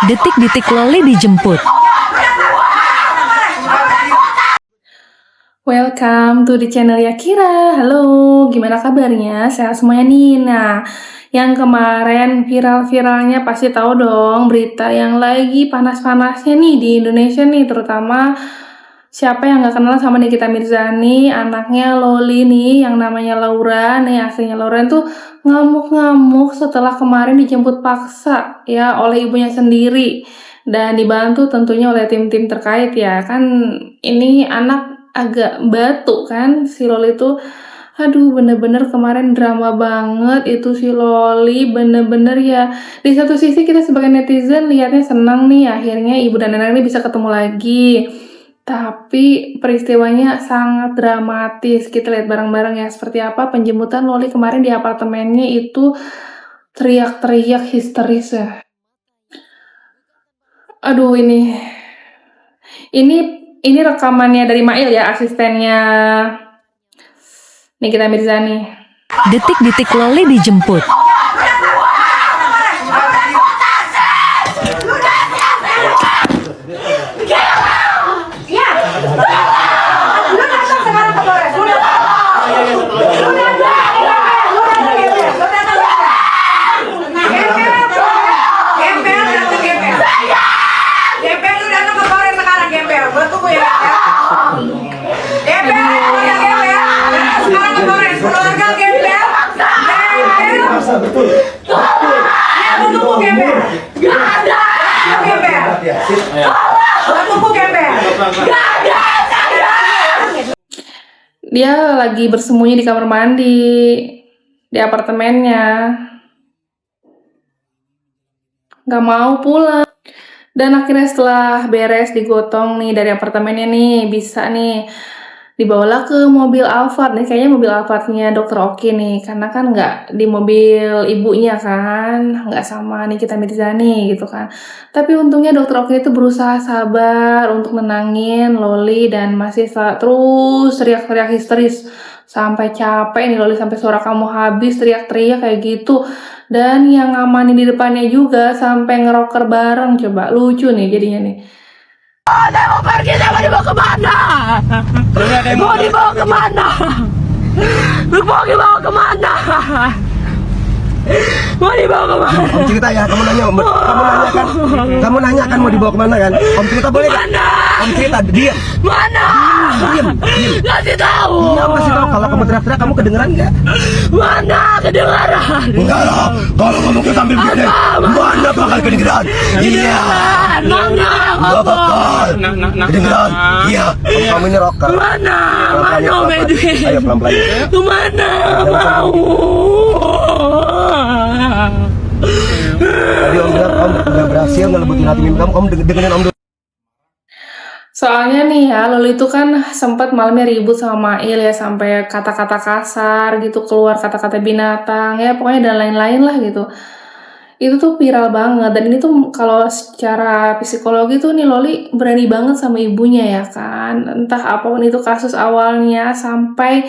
Detik-detik Loli dijemput. Welcome to the channel Yakira. Halo, gimana kabarnya? Sehat semuanya nih. Nah, yang kemarin viral-viralnya pasti tahu dong berita yang lagi panas-panasnya nih di Indonesia nih, terutama siapa yang nggak kenal sama Nikita Mirzani, anaknya Loli nih, yang namanya Laura nih, aslinya Laura tuh ngamuk-ngamuk setelah kemarin dijemput paksa ya oleh ibunya sendiri dan dibantu tentunya oleh tim-tim terkait ya kan. Ini anak agak batu kan si Loli tuh. Aduh, bener-bener kemarin drama banget itu si Loli, bener-bener ya. Di satu sisi kita sebagai netizen lihatnya senang nih, akhirnya ibu dan anak ini bisa ketemu lagi. Tapi peristiwanya sangat dramatis. Kita lihat bareng-bareng ya seperti apa penjemputan Loli kemarin di apartemennya itu, teriak-teriak histeris ya. Aduh, ini rekamannya dari Mail ya, asistennya Nikita Mirzani. Detik-detik Loli dijemput. Betul. Dia lagi bersembunyi di kamar mandi di apartemennya, nggak mau pulang. Dan akhirnya setelah beres digotong nih dari apartemennya nih, bisa nih dibawalah ke mobil Alphard nih, kayaknya mobil Alphardnya Dokter Oki nih, karena kan nggak di mobil ibunya kan, nggak sama Nikita Mirzani gitu kan. Tapi untungnya Dokter Oki itu berusaha sabar untuk nenangin Loli dan masih terus teriak-teriak histeris sampai capek nih Loli, sampai suara kamu habis teriak-teriak kayak gitu. Dan yang ngamanin di depannya juga sampai ngerocker bareng, coba lucu nih jadinya nih. Mau pergi, mau dibawa kemana? Mau dibawa kemana? Mau dibawa kemana? Mau dibawa kemana? Om cerita ya, kamu nanya kan mau dibawa kemana kan? Om cerita boleh kan? Om cerita, diam. Mana? Diam. Kasih tahu. Iya, om kasih tahu. Kalau kamu teriak-teriak, kamu kedengeran nggak? Mana kedengaran? Enggak lah. Kalau kamu sambil begini, mana bakal kedengeran? Iya. Mana? Nggak bakal. Kedengeran? Iya. Om, kamu ini rocker. Mana? Mana Om Edwin? Ayo pelan-pelan. Kemana? Mau. Tadi om bilang om udah berhasil ngelebutin hati mimpi kamu. Om dengerin om dulu. Soalnya nih ya, Loli itu kan sempat malamnya ribut sama Mail ya, sampai kata-kata kasar gitu, keluar kata-kata binatang, ya pokoknya dan lain-lain lah gitu. Itu tuh viral banget, dan ini tuh kalau secara psikologi tuh nih Loli berani banget sama ibunya ya kan. Entah apapun itu kasus awalnya, sampai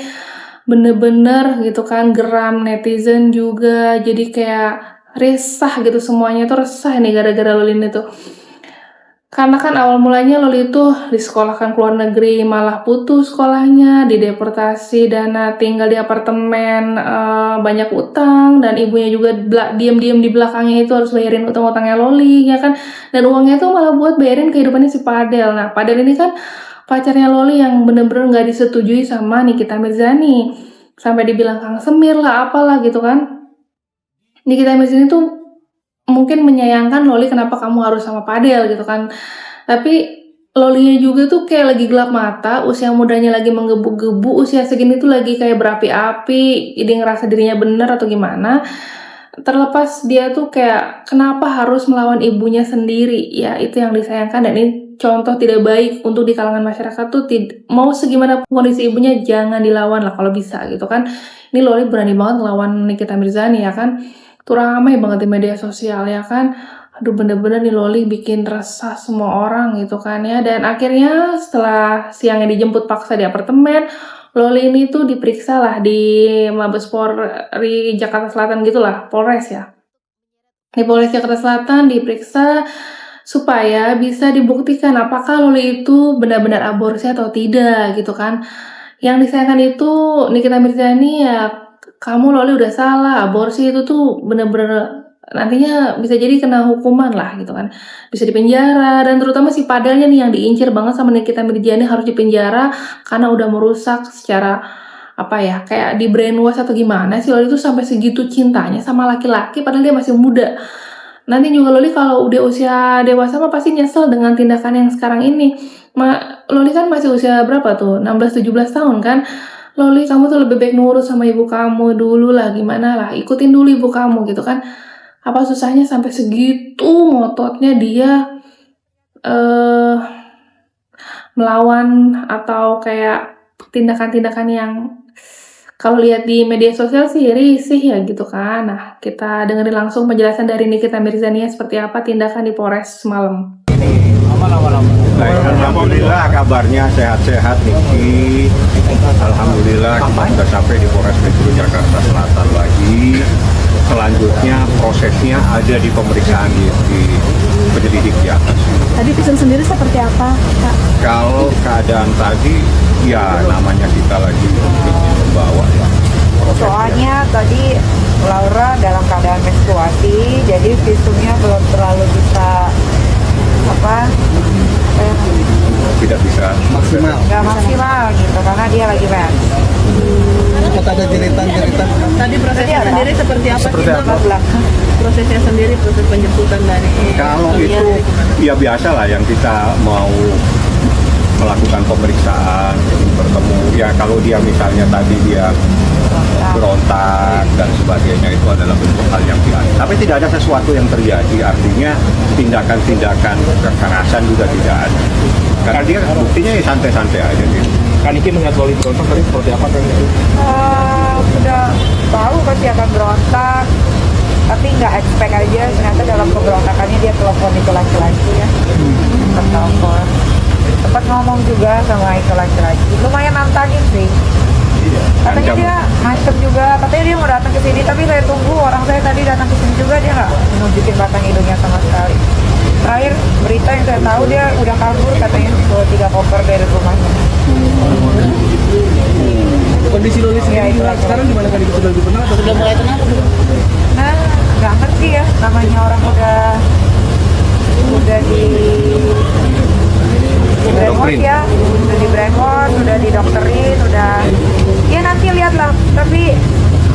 bener-bener gitu kan geram netizen juga, jadi kayak resah gitu, semuanya tuh resah nih gara-gara Loli ini tuh. Karena kan awal mulanya Loli itu disekolahkan ke luar negeri, malah putus sekolahnya, dideportasi, dana tinggal di apartemen, banyak utang, dan ibunya juga diam-diam di belakangnya itu harus bayarin utang-utangnya Loli, ya kan. Dan uangnya tuh malah buat bayarin kehidupannya si Padel. Nah, Padel ini kan pacarnya Loli yang bener-bener gak disetujui sama Nikita Mirzani. Sampai dibilang Kang Semir lah, apalah gitu kan. Nikita Mirzani tuh mungkin menyayangkan Loli, kenapa kamu harus sama Padel gitu kan. Tapi Lolinya juga tuh kayak lagi gelap mata, usia mudanya lagi menggebu-gebu, usia segini tuh lagi kayak berapi-api, jadi ngerasa dirinya bener atau gimana. Terlepas dia tuh kayak kenapa harus melawan ibunya sendiri, ya itu yang disayangkan. Dan ini contoh tidak baik untuk di kalangan masyarakat tuh, mau segimana kondisi ibunya jangan dilawan lah kalau bisa gitu kan. Ini Loli berani banget ngelawan Nikita Mirzani ya kan. Tuh ramai banget di media sosial ya kan. Aduh, bener-bener nih Loli bikin resah semua orang gitu kan ya. Dan akhirnya setelah siangnya dijemput paksa di apartemen, Loli ini tuh diperiksa lah di Mabes Polri Jakarta Selatan gitulah, Polres ya. di Polres Jakarta Selatan diperiksa supaya bisa dibuktikan apakah Loli itu benar-benar aborsi atau tidak gitu kan. Yang disayangkan itu Nikita Mirzani ya, kamu Loli udah salah, aborsi itu tuh bener-bener nantinya bisa jadi kena hukuman lah gitu kan, bisa dipenjara, dan terutama si Padelnya nih yang diincer banget sama Nikita Mirzani harus dipenjara karena udah merusak secara apa ya, kayak di brainwash atau gimana sih Loli itu sampai segitu cintanya sama laki-laki padahal dia masih muda. Nanti juga Loli kalau udah usia dewasa mah pasti nyesel dengan tindakan yang sekarang ini. Loli kan masih usia berapa tuh? 16-17 tahun kan? Loli, kamu tuh lebih baik nurut sama ibu kamu dulu lah, gimana lah, ikutin dulu ibu kamu gitu kan. Apa susahnya sampai segitu ngototnya dia eh melawan atau kayak tindakan-tindakan yang kalau lihat di media sosial sih risih ya gitu kan. Nah, kita dengerin langsung penjelasan dari Nikita Mirzani seperti apa tindakan di Polres semalam. Baik, alhamdulillah kabarnya sehat-sehat Niki. Alhamdulillah kita sudah sampai di Polres Metro Jakarta Selatan lagi. Selanjutnya prosesnya ada di pemeriksaan di penyelidik di atas. Tadi visum sendiri seperti apa, Kak? Kalau keadaan tadi, ya namanya kita lagi membawa ya. Soalnya tadi Laura dalam keadaan menstruasi, jadi visumnya belum terlalu bisa Tidak bisa Maksimal. nggak maksimal gitu karena dia lagi mens. Apakah ada jeritan-jeritan? Tadi prosesnya Tadi apa? sendiri seperti apa sih, Seperti Dok? apa? Belakang. Prosesnya sendiri, proses penjemputan dari... Kalau itu ya biasa lah yang kita mau melakukan pemeriksaan, bertemu ya kalau dia misalnya tadi dia berontak dan sebagainya itu adalah bentuk hal yang biasa. Tapi tidak ada sesuatu yang terjadi, artinya tindakan-tindakan kekerasan juga tidak ada. Karena dia buktinya ya santai-santai aja gitu. Kan Niki melihat Loli berontak tadi seperti apa kan itu? Sudah tahu pasti akan berontak, tapi nggak expect aja ternyata dalam pemberontakannya dia telepon itu laki-laki ya. Telepon. Sempat ngomong juga sama itu laki-laki. Lumayan nantangin sih. Katanya dia macem juga, katanya dia mau datang ke sini, tapi saya tunggu orang saya tadi datang ke sini juga dia nggak menunjukin batang hidungnya sama sekali. Terakhir berita yang saya tahu dia udah kabur katanya bawa 3 koper dari rumahnya. Kondisi Loli Ya, sendiri itu sekarang gimana kan? Sudah lebih tenang atau Sudah mulai tenang belum? Nah, nggak ngerti ya, namanya orang udah di brainwash ya, udah di brainwash, udah didokterin, udah ya nanti lihatlah. Tapi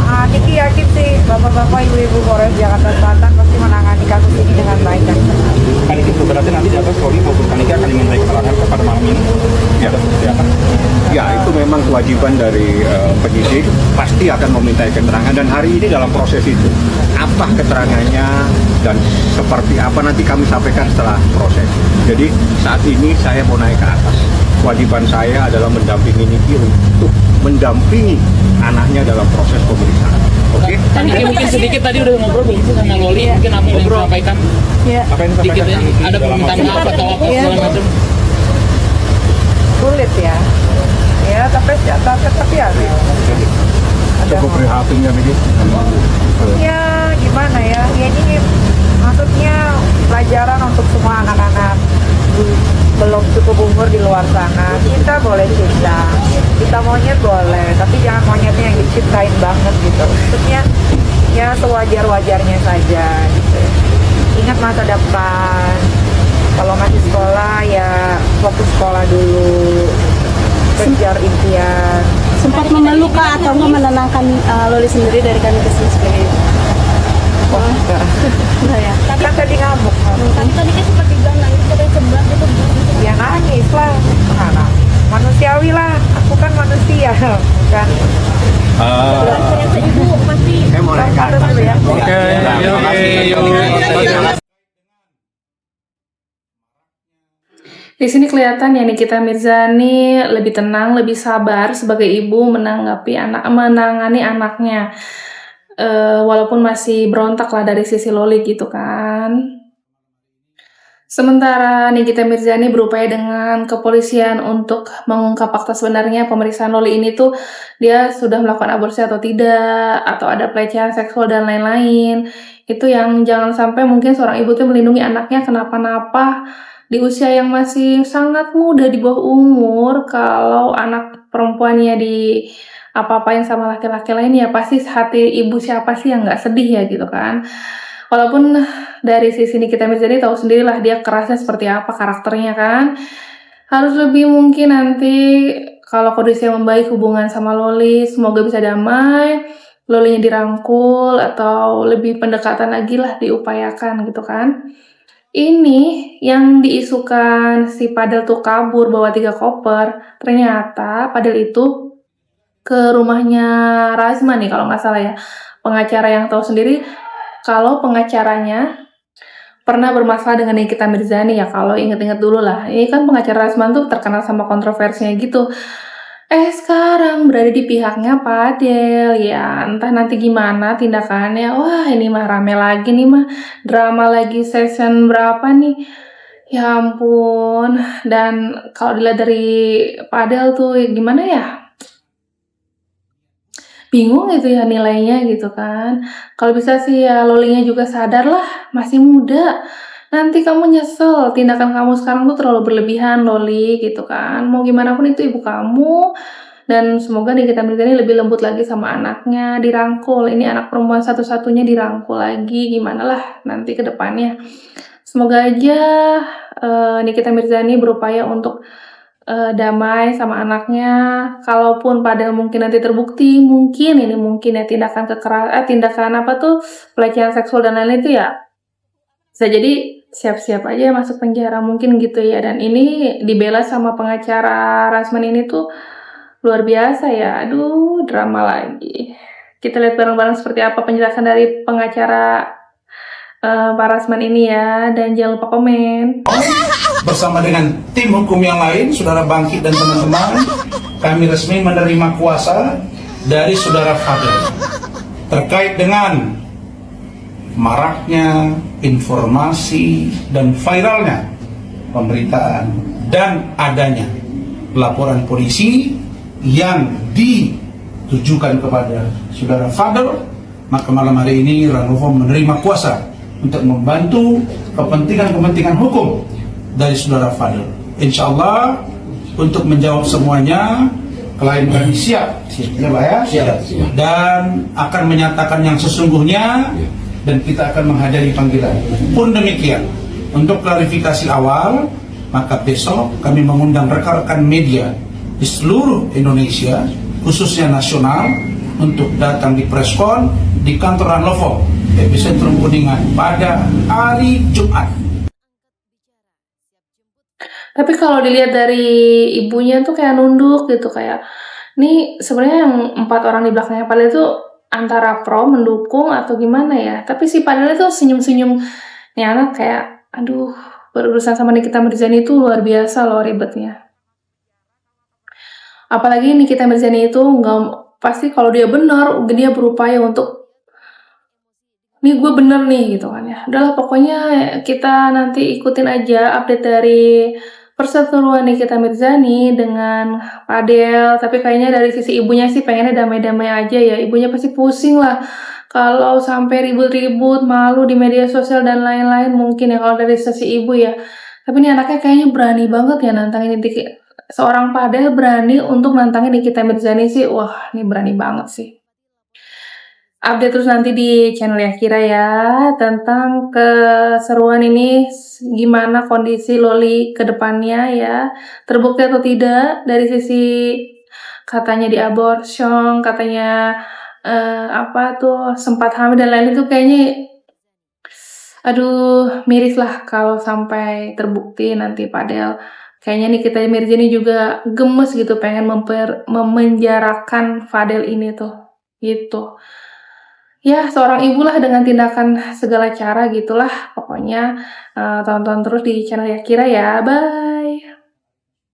Niki yakin sih bapak-bapak ibu-ibu Polres Jakarta Selatan pasti menangani kasus ini dengan baik dan benar. Kan Niki berarti nanti di atas Loli maupun Kaniki akan dimintai keterangan kepada malam ini. Ya, seperti apa? Ya itu memang kewajiban dari penyidik, pasti akan memintai keterangan dan hari ini dalam proses itu. Apa keterangannya dan seperti apa nanti kami sampaikan setelah proses. Jadi saat ini saya mau naik ke atas. Kewajiban saya adalah mendampingi Niki untuk mendampingi anaknya dalam proses pemeriksaan. Oke? Kaniki mungkin sedikit tadi udah ngobrol belum sih sama Loli, mungkin apa yang disampaikan Apa yang sedikit disampaikan ya, ada permintaan maaf atau apa segala macam. Sulit ya, ya tapi ya ada Cukup prihatin ya Niki. ya gimana ya, ya ini maksudnya pelajaran untuk semua anak-anak belum cukup umur di luar sana. Kita boleh cinta, kita monyet boleh, tapi jangan monyetnya yang dicintain banget gitu. Maksudnya ya sewajar-wajarnya saja gitu. Ingat masa depan, kalau masih sekolah ya fokus sekolah dulu, kejar impian. Sempat memeluk Kak, atau nggak menenangkan Loli sendiri dari kami ke sini sebagai ibu? Oh, enggak. Enggak ya? Kan tadi ngamuk. Tapi tadi kan sempat dibilang nangis sampai sebelah itu. Ya nangis lah, mana? Manusiawi lah, aku kan manusia, bukan. Ternyata ibu pasti Saya mau naik ke atas. Dulu ya. Oke, terima kasih. Di sini kelihatan ya Nikita Mirzani lebih tenang, lebih sabar sebagai ibu menangani anaknya. Walaupun masih berontak lah dari sisi Loli gitu kan. Sementara Nikita Mirzani berupaya dengan kepolisian untuk mengungkap fakta sebenarnya pemeriksaan Loli ini tuh dia sudah melakukan aborsi atau tidak, atau ada pelecehan seksual dan lain-lain. Itu yang jangan sampai mungkin seorang ibu tuh melindungi anaknya kenapa-napa di usia yang masih sangat muda di bawah umur. Kalau anak perempuannya di apa-apain sama laki-laki lain ya pasti hati ibu siapa sih yang nggak sedih ya gitu kan. Walaupun dari sisi Nikita Mirzani tahu sendirilah dia kerasnya seperti apa karakternya kan. Harus lebih mungkin nanti kalau kondisinya membaik hubungan sama Loli, semoga bisa damai, Lolinya dirangkul atau lebih pendekatan lagi lah diupayakan gitu kan. Ini yang diisukan si Padel tuh kabur bawa 3 koper, ternyata Padel itu ke rumahnya Razma nih kalau nggak salah ya. Pengacara yang tahu sendiri kalau pengacaranya pernah bermasalah dengan Nikita Mirzani ya, kalau inget-inget dulu lah. Ini kan pengacara Razman tuh terkenal sama kontroversinya gitu. Sekarang berada di pihaknya Padel. Ya, entah nanti gimana tindakannya. Wah, ini mah rame lagi nih mah. Drama lagi season berapa nih? Ya ampun. Dan kalau dilihat dari Padel tuh gimana ya? Bingung gitu ya nilainya gitu kan. Kalau bisa sih ya Lolinya juga sadar lah, masih muda. Nanti kamu nyesel, tindakan kamu sekarang tuh terlalu berlebihan Loli gitu kan. Mau gimana pun itu ibu kamu. Dan semoga Nikita Mirzani lebih lembut lagi sama anaknya, dirangkul. Ini anak perempuan satu-satunya dirangkul lagi, gimana lah nanti ke depannya. Semoga aja Nikita Mirzani berupaya untuk damai sama anaknya. Kalaupun padahal mungkin nanti terbukti, mungkin ya tindakan tindakan apa tuh pelecehan seksual dan lain-lain itu ya bisa jadi siap-siap aja masuk penjara mungkin gitu ya. Dan ini dibela sama pengacara Razman ini tuh luar biasa ya. Aduh, drama lagi. Kita lihat bareng-bareng seperti apa penjelasan dari pengacara Pak Razman ini ya. Dan jangan lupa komen. Bersama dengan tim hukum yang lain, Saudara Bangkit dan teman-teman, kami resmi menerima kuasa dari Saudara Fadel terkait dengan maraknya informasi dan viralnya pemberitaan dan adanya laporan polisi yang ditujukan kepada Saudara Fadel. Maka malam hari ini Ranovo menerima kuasa untuk membantu kepentingan-kepentingan hukum dari Saudara Fadel. Insya Allah untuk menjawab semuanya klien kami siap ya Pak ya? Siap. Dan akan menyatakan yang sesungguhnya dan kita akan menghadiri panggilan. Pun demikian untuk klarifikasi awal, maka besok kami mengundang rekan-rekan media di seluruh Indonesia khususnya nasional untuk datang di preskon di kantor Ranovo Epicentrum Kuningan pada hari Jumat. Tapi kalau dilihat dari ibunya tuh kayak nunduk gitu, kayak nih sebenarnya yang 4 orang di belakangnya Padel itu antara pro mendukung atau gimana ya. Tapi si Padel itu senyum-senyum nih anak kayak aduh berurusan sama Nikita Mirzani itu luar biasa loh ribetnya. Apalagi Nikita Mirzani itu nggak pasti kalau dia benar dia berupaya untuk nih gue bener nih gitu kan ya. Udahlah pokoknya kita nanti ikutin aja update dari perseteruan Nikita Mirzani dengan Padel. Tapi kayaknya dari sisi ibunya sih pengennya damai-damai aja ya. Ibunya pasti pusing lah kalau sampai ribut-ribut, malu di media sosial dan lain-lain mungkin ya kalau dari sisi ibu ya. Tapi ini anaknya kayaknya berani banget ya nantangin seorang Padel berani untuk nantangin Nikita Mirzani sih. Wah, ini berani banget sih. Update terus nanti di channel Yakira ya tentang keseruan ini, gimana kondisi Loli ke depannya ya, terbukti atau tidak dari sisi katanya di abortion, katanya apa tuh sempat hamil dan lain itu kayaknya aduh miris lah kalau sampai terbukti nanti Padel. Kayaknya Nikita Mirzani juga gemes gitu pengen memenjarakan Fadel ini tuh gitu. Ya, seorang ibu lah dengan tindakan segala cara gitulah. Pokoknya tonton terus di channel Yakira ya. Bye.